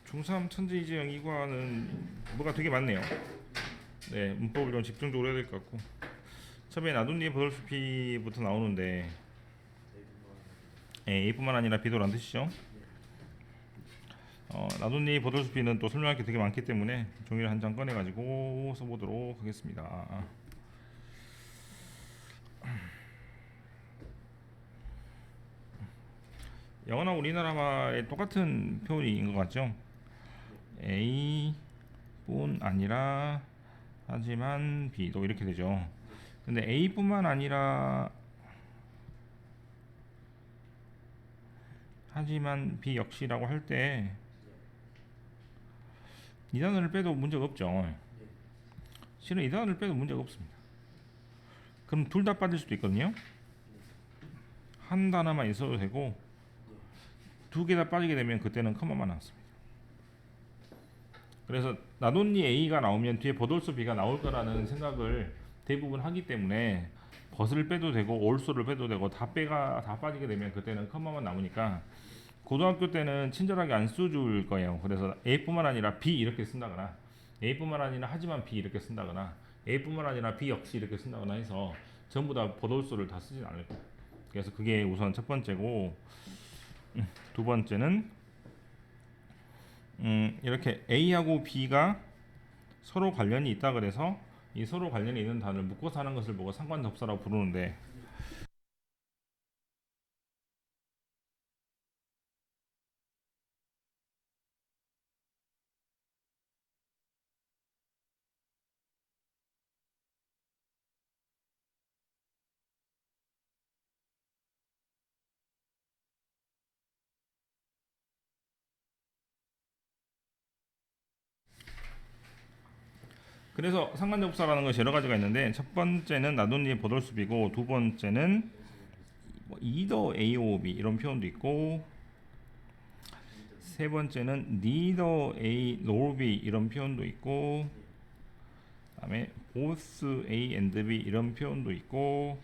중3 천재이지영 이과는 뭐가 되게 많네요. 네, 문법을 좀 집중적으로 해야 될 것 같고. 처음에 나돈니의 버들스피부터 나오는데 A뿐만 아니라 B도란 뜻이죠. 나돈니 버들스피는 또 설명할 게 되게 많기 때문에 종이를 한 장 꺼내가지고 써보도록 하겠습니다. 영어나 우리나라 말에 똑같은 표현인 것 같죠? A뿐 아니라 하지만 B도 이렇게 되죠. 근데 A뿐만 아니라 하지만 B 역시라고 할 때 이 단어를 빼도 문제가 없죠. 실은 이 단어를 빼도 문제가 없습니다. 그럼 둘 다 빠질 수도 있거든요. 한 단어만 있어도 되고 두 개 다 빠지게 되면 그때는 커마만 나왔습니다. 그래서 나돈니 A가 나오면 뒤에 버돌소 B가 나올 거라는 생각을 대부분 하기 때문에 벗을 빼도 되고 올소를 빼도 되고 다 빠지게 되면 그때는 커마만 남으니까 고등학교 때는 친절하게 안 써줄 거예요. 그래서 A뿐만 아니라 B 이렇게 쓴다거나 A뿐만 아니라 하지만 B 이렇게 쓴다거나 A뿐만 아니라 B 역시 이렇게 쓴다거나 해서 전부 다 버돌소를 다 쓰진 않을 거예요. 그래서 그게 우선 첫 번째고, 두 번째는 이렇게 A하고 B가 서로 관련이 있다 그래서 이 서로 관련이 있는 단어를 묶어서 하는 것을 보고 상관접사라고 부르는데, 그래서 상관접사라는 것이 여러 가지가 있는데, 첫 번째는 나돈니의 버돌수비고, 두 번째는 뭐 either A or B 이런 표현도 있고, 세 번째는 neither A nor B 이런 표현도 있고, 그다음에 both A and B 이런 표현도 있고,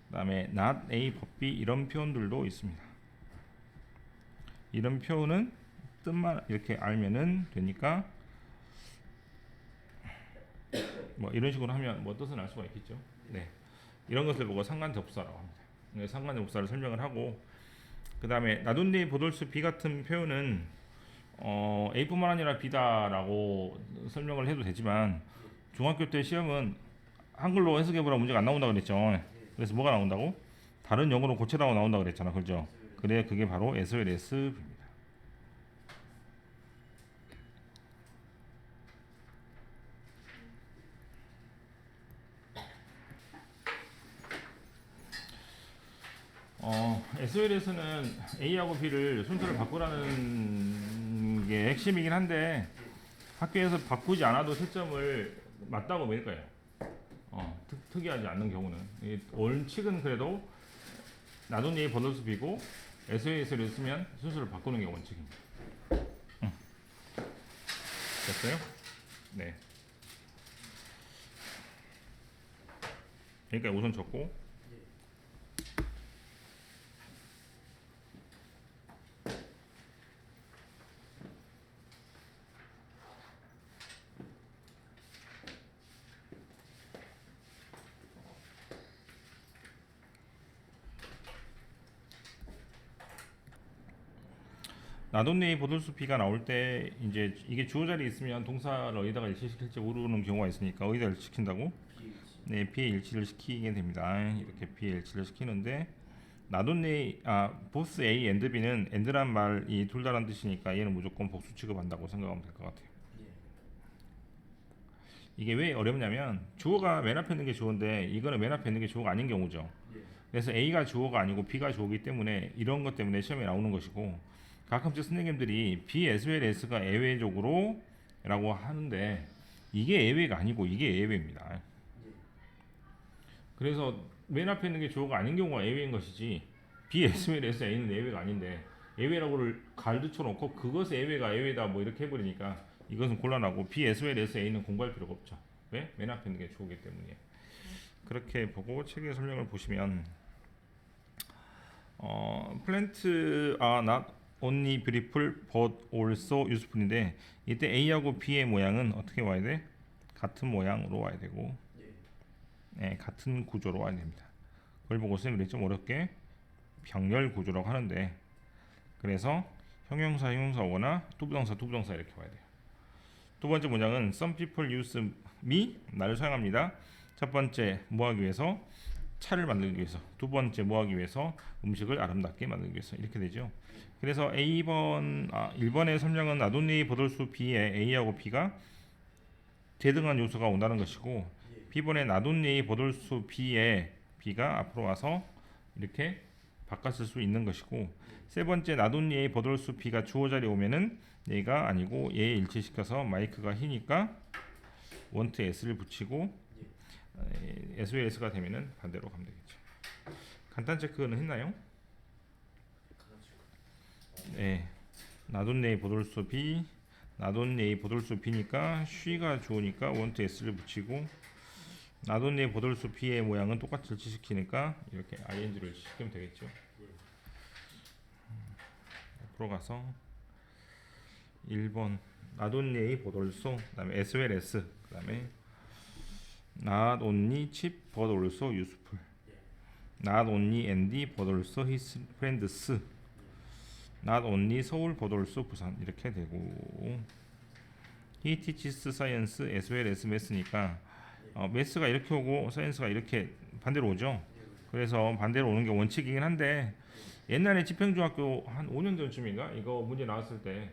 그다음에 not A but B 이런 표현들도 있습니다. 이런 표현은 뜻만 이렇게 알면은 되니까 뭐 이런 식으로 하면 뭐 뜻은 알 수가 있겠죠. 네, 이런 것을 보고 상관접사라고 합니다. 네, 상관접사를 설명을 하고, 그 다음에 나돈니 보돌스 B 같은 표현은 A뿐만 아니라 B다라고 설명을 해도 되지만 중학교 때 시험은 한글로 해석해보라 문제가 안 나온다고 그랬죠. 그래서 뭐가 나온다고? 다른 영어로 고쳐라고 나온다고 그랬잖아. 그죠? 그래, 그게 바로 SLS입니다. SLS는 A하고 B를 순서를 바꾸라는 게 핵심이긴 한데 학교에서 바꾸지 않아도 채점을 맞다고 매길 거예요. 특이하지 않는 경우는. 원칙은 그래도 나돈니 버너스 B고 SLS를 쓰면 순서를 바꾸는 게 원칙입니다. 됐어요? 네. 그러니까 우선 적고, 나돈니 버들수 B가 나올 때 이제 이게 주어 자리에 있으면 동사를 어디다가 일치시킬지 모르는 경우가 있으니까 어디다 일치시킨다고? 네, B의 일치를 시키게 됩니다. 이렇게 B의 일치를 시키는데 나돈니 보스 A and B는 and란 말이 둘 다란 뜻이니까 얘는 무조건 복수 취급한다고 생각하면 될 것 같아요. 이게 왜 어렵냐면 주어가 맨 앞에 있는 게 주어인데 이거는 맨 앞에 있는 게 주어가 아닌 경우죠. 그래서 A가 주어가 아니고 B가 주어이기 때문에 이런 것 때문에 시험에 나오는 것이고, 가끔씩 선생님들이 B as well as가 예외적으로 라고 하는데 이게 예외가 아니고 이게 예외입니다. 그래서 맨 앞에 있는 게 주어가 아닌 경우가 예외인 것이지 B as well as A는 예외가 아닌데 예외라고를 가르쳐 놓고 그것의 예외가 예외다 뭐 이렇게 해버리니까 이것은 곤란하고 B as well as A는 공부할 필요가 없죠. 왜? 맨 앞에 있는 게 주어이기 때문에. 그렇게 보고 책의 설명을 보시면 플랜트 not only beautiful but also useful인데 이때 A하고 B의 모양은 어떻게 와야 돼? 같은 모양으로 와야 되고 네, 같은 구조로 와야 됩니다. 그걸 보고 선생님이 좀 어렵게 병렬 구조라고 하는데 그래서 형용사 형용사 오거나 투부정사 투부정사 이렇게 와야 돼요. 두 번째 문장은 some people use me 나를 사용합니다. 첫 번째 뭐 하기 위해서? 차를 만들기 위해서. 두 번째 뭐 하기 위해서? 음식을 아름답게 만들기 위해서. 이렇게 되죠. 그래서 1번의 설명은 나돈니 버돌수 B에 A하고 B가 대등한 요소가 온다는 것이고 B번의 나돈니 버돌수 B에 B가 앞으로 와서 이렇게 바꿨을 수 있는 것이고 세 번째 나돈니의 버돌수 B가 주어 자리에 오면은 얘가 아니고 얘에 일치시켜서 마이크가 희니까 want s를 붙이고 SOS가 되면은 반대로 가면 되겠죠. 간단 체크는 했나요? 네. 나돈네의 보돌수 B, 나돈네의 보돌수 B니까 she가 주어니까 want s를 붙이고 나돈네의 보돌수 B의 모양은 똑같이 일치시키니까 이렇게 ing를 시키면 되겠죠. 앞으로 가서 1번 나돈네의 보돌수 그다음에 SOS 그다음에 not only cheap but also useful. Not only Andy but also his friends. Not only 서울 but also 부산 이렇게 되고 He teaches science as well as math니까 math가 이렇게 오고 science가 이렇게 반대로 오죠. 그래서 반대로 오는 게 원칙이긴 한데 옛날에 집행중학교 한 5년 전쯤인가 이거 문제 나왔을 때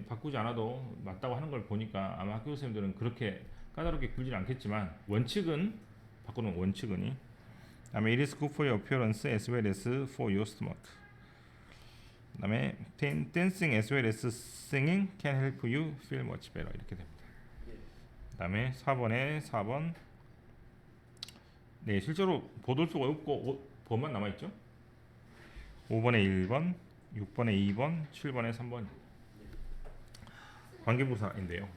바꾸지 않아도 맞다고 하는 걸 보니까 아마 학교 선생님들은 그렇게 까다롭게 굴진 않겠지만 원칙은 바꾸는 원칙은이 다음에 it is good for your appearance as well as for your stomach 다음에 dancing as well as singing can help you feel much better 이렇게 됩니다. 다음에 4번 네 실제로 보돌수가 없고 번만 남아있죠. 5번에 1번 6번에 2번 7번에 3번 관계부사인데요.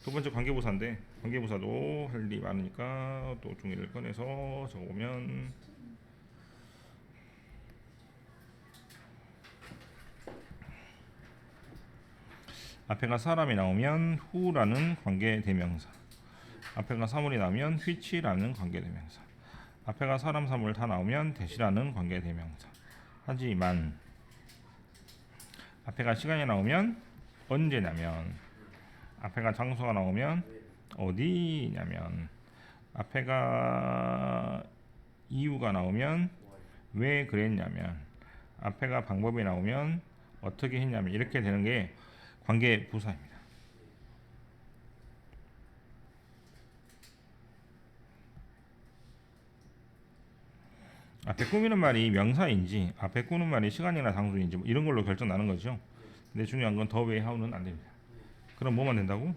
두 번째 관계부사인데 관계부사도 할 일이 많으니까 또 종이를 꺼내서 적어보면 앞에가 사람이 나오면 who라는 관계대명사 앞에가 사물이 나오면 which라는 관계대명사 앞에가 사람 사물 다 나오면 that이라는 관계대명사 하지만 앞에가 시간이 나오면 언제냐면 앞에가 장소가 나오면 어디냐면 앞에가 이유가 나오면 왜 그랬냐면 앞에가 방법이 나오면 어떻게 했냐면 이렇게 되는 게 관계 부사입니다. 앞에 꾸미는 말이 명사인지 앞에 꾸는 말이 시간이나 장소인지 뭐 이런 걸로 결정 나는 거죠. 근데 중요한 건 더 웨이 하우는 안 됩니다. 그럼 뭐만 된다고?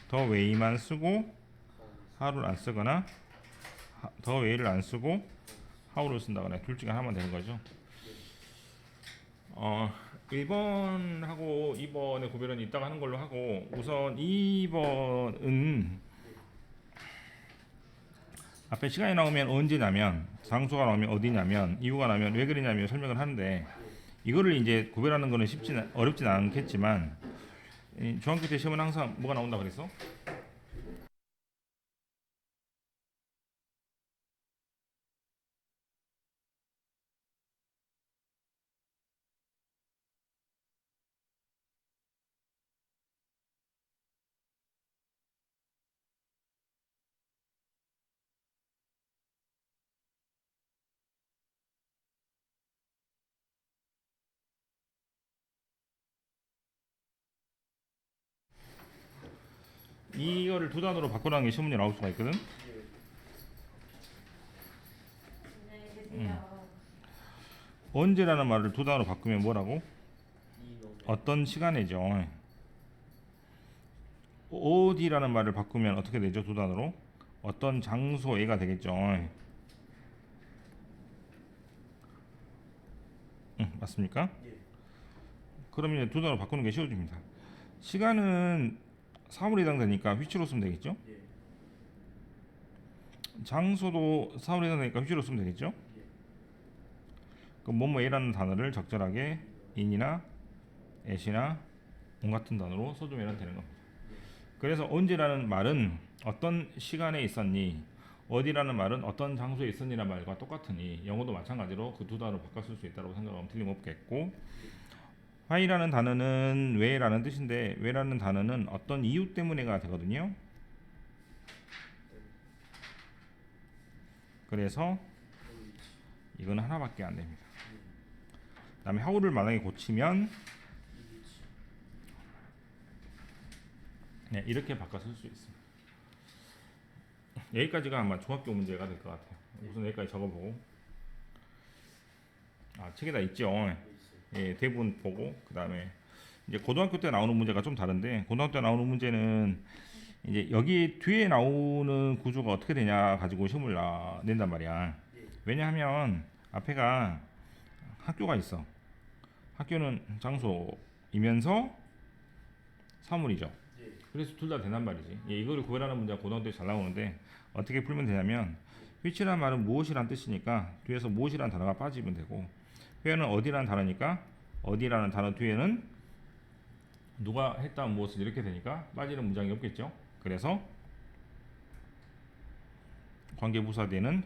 더 웨이만 쓰고 하우를 안 쓰거나 더 웨이를 안 쓰고 하우를 쓴다거나 둘 중에 하나만 되는 거죠. 1번하고 2번의 구별은 이따가 하는 걸로 하고 우선 2번은 앞에 시간이 나오면 언제냐면 장소가 나오면 어디냐면 이유가 나오면 왜 그러냐면 설명을 하는데 이거를 이제 구별하는 거는 어렵진 않겠지만 중학교 때 시험은 항상 뭐가 나온다 그랬어? 이거를 두 단어로 바꾸라는 게 시험문제 나올 수가 있거든. 언제라는 말을 두 단어로 바꾸면 뭐라고? 어떤 시간이죠. 어디라는 말을 바꾸면 어떻게 되죠? 두 단어로 어떤 장소에가 되겠죠. 맞습니까? 그러면 이제 두 단어로 바꾸는 게 쉬워집니다. 시간은 사물에 해당되니까 which로 쓰면 되겠죠. 장소도 사물에 해당되니까 which로 쓰면 되겠죠. 그럼 뭐뭐에라는 단어를 적절하게 in이나 at이나 on 같은 단어로 써주면 되는 겁니다. 그래서 언제라는 말은 어떤 시간에 있었니, 어디라는 말은 어떤 장소에 있었니라는 말과 똑같으니 영어도 마찬가지로 그 두 단어로 바꿔 쓸 수 있다고 생각하면 틀림없겠고, why라는 단어는 왜라는 뜻인데 왜라는 단어는 어떤 이유 때문에가 되거든요. 그래서 이건 하나밖에 안 됩니다. 그다음에 how를 만약에 고치면 네, 이렇게 바꿔 쓸 수 있습니다. 여기까지가 아마 중학교 문제가 될 것 같아요. 우선 여기까지 적어보고, 책에다 있죠. 예, 대부분 보고 그 다음에 이제 고등학교 때 나오는 문제가 좀 다른데, 고등학교 때 나오는 문제는 이제 여기 뒤에 나오는 구조가 어떻게 되냐 가지고 시험을 낸단 말이야. 왜냐하면 앞에가 학교가 있어. 학교는 장소이면서 사물이죠. 그래서 둘 다 된단 말이지. 예, 이거를 구별하는 문제가 고등학교 때 잘 나오는데 어떻게 풀면 되냐면, which란 말은 무엇이란 뜻이니까 뒤에서 무엇이란 단어가 빠지면 되고, where는 어디라는 단어니까 어디라는 단어 뒤에는 누가 했다 무엇을 이렇게 되니까 빠지는 문장이 없겠죠. 그래서 관계부사대는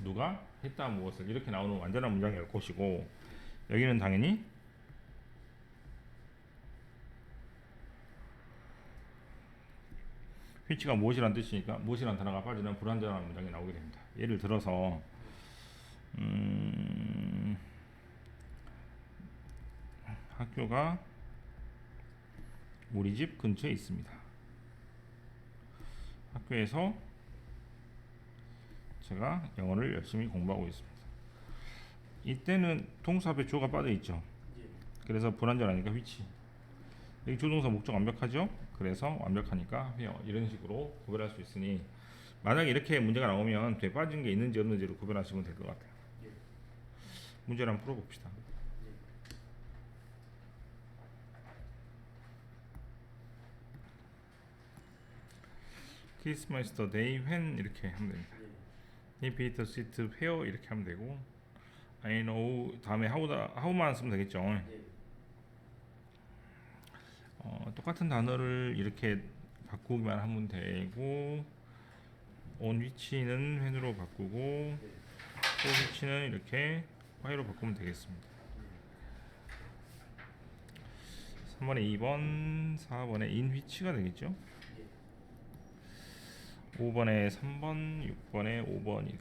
누가 했다 무엇을 이렇게 나오는 완전한 문장이 올 것이고, 여기는 당연히 which가 무엇이란 뜻이니까 무엇이란 단어가 빠지는 불완전한 문장이 나오게 됩니다. 예를 들어서 학교가 우리 집 근처에 있습니다. 학교에서 제가 영어를 열심히 공부하고 있습니다. 이때는 동사 앞에 주어가 빠져 있죠. 그래서 불완전하니까 which. 여기 조동사 목적 완벽하죠. 그래서 완벽하니까 where. 이런 식으로 구별할 수 있으니 만약에 이렇게 문제가 나오면 뒤에 빠진 게 있는지 없는지를 구별하시면 될 것 같아요. 문제를 한번 풀어봅시다. Christmas the day when 이렇게 하면 됩니다. He beat the seat where 이렇게 하면 되고, I know 다음에 how만 쓰면 되겠죠. 똑같은 단어를 이렇게 바꾸기만 하면 되고, on which는 when으로 바꾸고, for which는 이렇게 why로 바꾸면 되겠습니다. 3번에 2번, 4번에 in which가 되겠죠. 5번에 3번, 6번에 5번이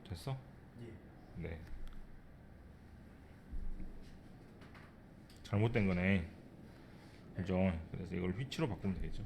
됐어? 네. 잘못된 거네. 그죠? 그래서 이걸 which로 바꾸면 되겠죠.